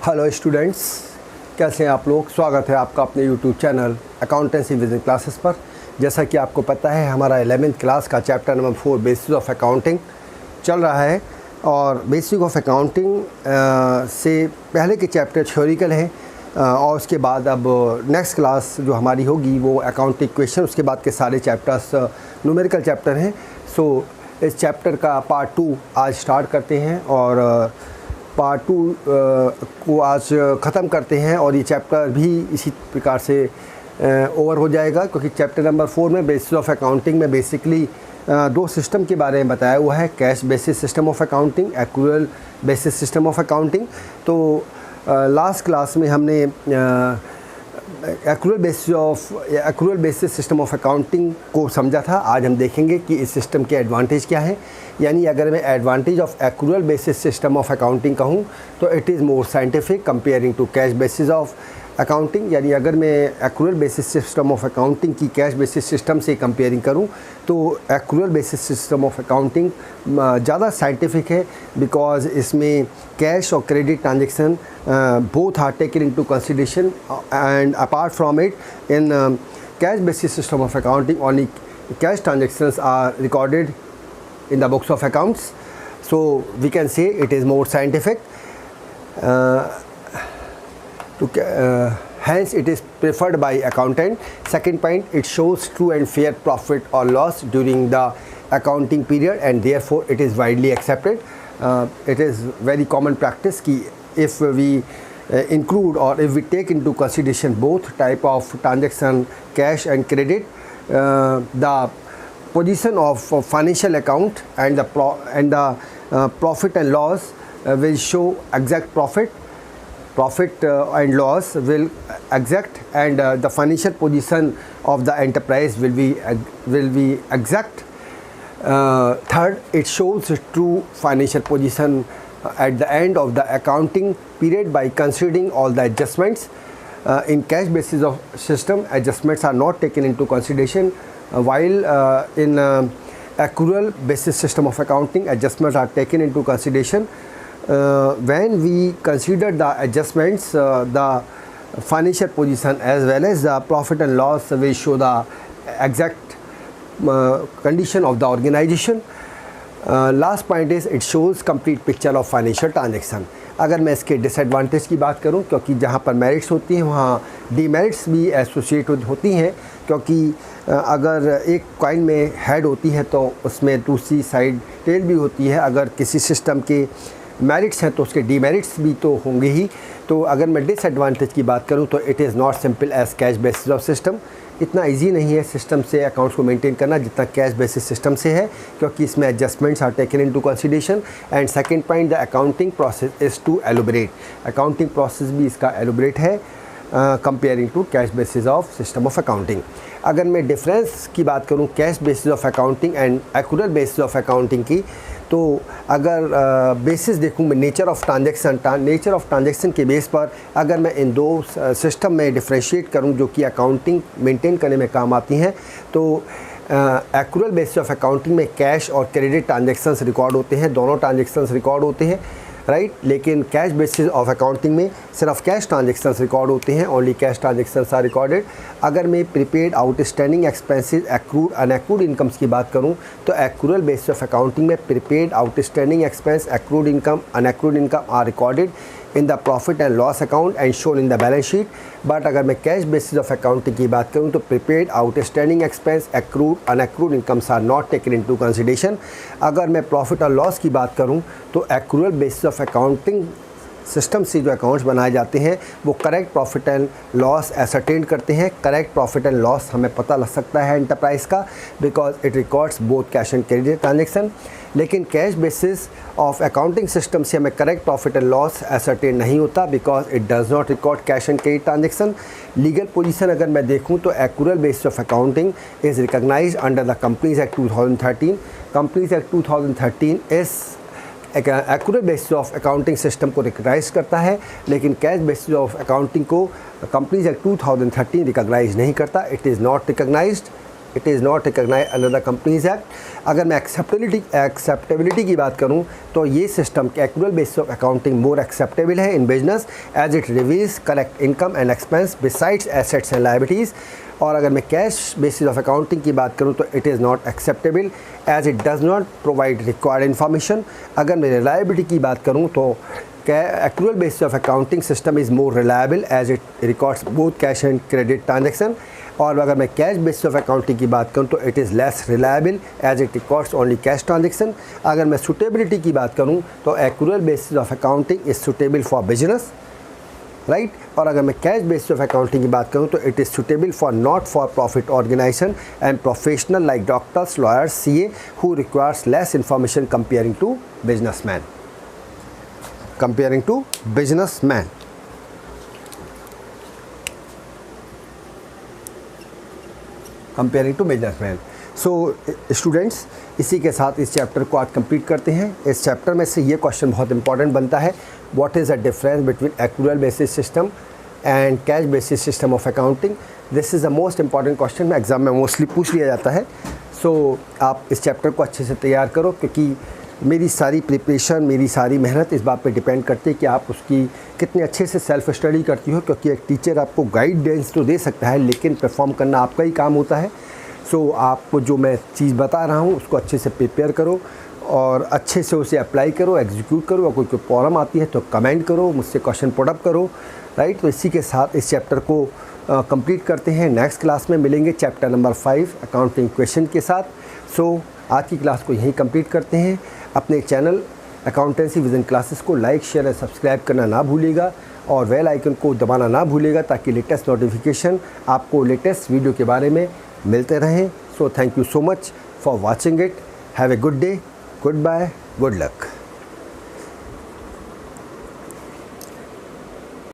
Hello students, कैसे हैं आप लोग। स्वागत है आपका अपने YouTube channel accountancy vision classes पर। जैसा कि आपको पता है, हमारा 11th क्लास का chapter number 4 basis of accounting चल रहा है और बेसिक ऑफ अकाउंटिंग से पहले के चैप्टर थ्योरिकल हैं और उसके बाद अब नेक्स्ट क्लास जो हमारी होगी वो अकाउंटिंग क्वेश्चन, उसके बाद के सारे चैप्टर्स न्यूमेरिकल चैप्टर हैं। सो इस चैप्टर का पार्ट 2 आज स्टार्ट करते हैं और पार्ट 2 को आज ख़त्म करते हैं और ये चैप्टर भी इसी प्रकार से ओवर हो जाएगा, क्योंकि चैप्टर नंबर 4 में बेसिस ऑफ अकाउंटिंग में बेसिकली दो सिस्टम के बारे में बताया हुआ है, cash basis system of accounting, accrual basis system of accounting. तो लास्ट क्लास में हमने accrual basis system of accounting को समझा था। आज हम देखेंगे कि इस सिस्टम के एडवांटेज क्या हैं। यानी अगर मैं advantage of accrual basis system of accounting कहूँ तो it is more scientific comparing to cash basis of accounting. यानी अगर मैं accrual basis system of accounting की कैश बेसिस सिस्टम से कंपेयरिंग करूं तो accrual basis system of accounting ज़्यादा साइंटिफिक है, बिकॉज इसमें कैश और credit transaction both are taken into consideration, and apart from it in cash basis system of accounting only cash transactions are recorded in the books of accounts. So we can say it is more scientific, hence it is preferred by accountant. Second point, it shows true and fair profit or loss during the accounting period and therefore it is widely accepted. It is very common practice कि if we include or if we take into consideration both type of transaction, cash and credit, the position of financial account and the profit and loss will show exact profit and loss will exact, and the financial position of the enterprise will be exact. Third, it shows true financial position at the end of the accounting period by considering all the adjustments. In cash basis of system, adjustments are not taken into consideration, while in accrual basis system of accounting, adjustments are taken into consideration. When we consider the adjustments, the financial position as well as the profit and loss will show the exact condition of the organization. Last point is it shows complete picture of financial transaction. अगर मैं इसके disadvantage की बात करूं, क्योंकि जहां पर merits होती हैं वहां डीमेरिट्स भी एसोसिएट होती हैं, क्योंकि अगर एक कॉइन में हेड होती है तो उसमें दूसरी साइड टेल भी होती है। अगर किसी सिस्टम के मेरिट्स हैं तो उसके डीमेरिट्स भी तो होंगे ही। तो अगर मैं डिसएडवांटेज की बात करूं तो it is not simple as cash basis of system. इतना इजी नहीं है सिस्टम से अकाउंट्स को मेंटेन करना जितना कैश बेसिस सिस्टम से है, क्योंकि इसमें adjustments are taken into consideration. And second point, the accounting process is too elaborate. Accounting process भी इसका एलोबरेट है comparing to cash basis of system of accounting. अगर मैं डिफरेंस की बात करूं cash basis of accounting and accrual basis of accounting की, तो अगर बेसिस देखूं मैं नेचर ऑफ ट्रांजैक्शन के बेस पर अगर मैं इन दो सिस्टम में डिफ्रेंशिएट करूं जो कि अकाउंटिंग मेंटेन करने में काम आती हैं, तो एक्रूअल बेसिस ऑफ अकाउंटिंग में कैश और क्रेडिट ट्रांजैक्शंस रिकॉर्ड होते हैं, दोनों ट्रांजैक्शंस रिकॉर्ड होते हैं, राइट। लेकिन कैश बेसिस ऑफ अकाउंटिंग में सिर्फ कैश ट्रांजैक्शंस रिकॉर्ड होते हैं, only cash transactions are recorded. अगर मैं prepaid outstanding expenses, accrued unaccrued incomes की बात करूं तो एक्रूअल बेसिस ऑफ अकाउंटिंग में prepaid outstanding expense, accrued income, unaccrued income are recorded in the profit and loss account and shown in the balance sheet. But अगर मैं cash basis of accounting की बात करूँ तो prepaid outstanding expense, accrued unaccrued incomes are not taken into consideration. अगर मैं profit और loss की बात करूँ तो accrual basis of accounting system से जो अकाउंट्स बनाए जाते हैं वो correct profit and loss ascertain करते हैं। करेक्ट प्रॉफिट एंड लॉस हमें पता लग सकता है एंटरप्राइज का, because it records both cash and credit transaction. लेकिन cash basis of accounting system से हमें correct profit and loss ascertain नहीं होता, because it does not record cash and credit transaction. Legal position अगर मैं देखूं तो accrual basis of accounting is recognised under the companies act 2013। Companies act 2013 इस accurate basis of accounting system को recognise करता है, लेकिन कैश बेसिस ऑफ अकाउंटिंग को कंपनीज एक्ट 2013 रिकॉग्नाइज नहीं करता। It is not recognised it is not recognise under the companies act. अगर मैं एक्सेप्टेबिलिटी की बात करूं तो ये system actual basis of accounting more acceptable है in business as it reveals correct income and expense besides assets and liabilities. और अगर मैं कैश बेसिस ऑफ अकाउंटिंग की बात करूं तो it is not acceptable as it does not provide required information. अगर मैं रिलायबिलिटी की बात करूं तो accrual basis of accounting system is more reliable as it records both cash and credit transaction। और अगर मैं कैश बेसिस ऑफ अकाउंटिंग की बात करूं तो it is less reliable as it records only cash transaction. अगर मैं सुटेबिलिटी की बात करूं तो actual basis of accounting is suitable for business, right. और अगर मैं कैश बेसिस ऑफ अकाउंटिंग की बात करूं तो it is suitable for not for profit organisation and professional like doctors, lawyers, CA who requires less information comparing to businessman. Comparing to businessman। Comparing to businessman। So students, इसी के साथ इस chapter को आज कंप्लीट करते हैं। इस chapter में से ये क्वेश्चन बहुत इंपॉर्टेंट बनता है, what is the difference between actual basis system and cash basis system of accounting. This is the most important question, exam में मोस्टली पूछ लिया जाता है। सो आप इस चैप्टर को अच्छे से तैयार करो, क्योंकि मेरी सारी प्रिपरेशन, मेरी सारी मेहनत इस बात पे डिपेंड करती है कि आप उसकी कितने अच्छे से सेल्फ स्टडी करती हो। क्योंकि एक टीचर आपको गाइडेंस तो दे सकता है, लेकिन परफॉर्म करना आपका ही काम होता है। सो आपको जो मैं चीज़ बता रहा हूँ उसको अच्छे से प्रिपेयर करो और अच्छे से उसे अप्लाई करो, एग्जीक्यूट करो। और कोई प्रॉब्लम आती है तो कमेंट करो, मुझसे क्वेश्चन पुट अप करो, राइट। तो इसी के साथ इस चैप्टर को कंप्लीट करते हैं। नेक्स्ट क्लास में मिलेंगे चैप्टर नंबर 5 अकाउंटिंग क्वेश्चन के साथ। सो आज की क्लास को यहीं कंप्लीट करते हैं। अपने चैनल अकाउंटेंसी विजन क्लासेस को लाइक, शेयर और सब्सक्राइब करना ना भूलिएगा और बेल आइकन को दबाना ना भूलिएगा, ताकि लेटेस्ट नोटिफिकेशन आपको लेटेस्ट वीडियो के बारे में मिलते रहें। So thank you so much for watching it. Have a good day, good bye, good luck.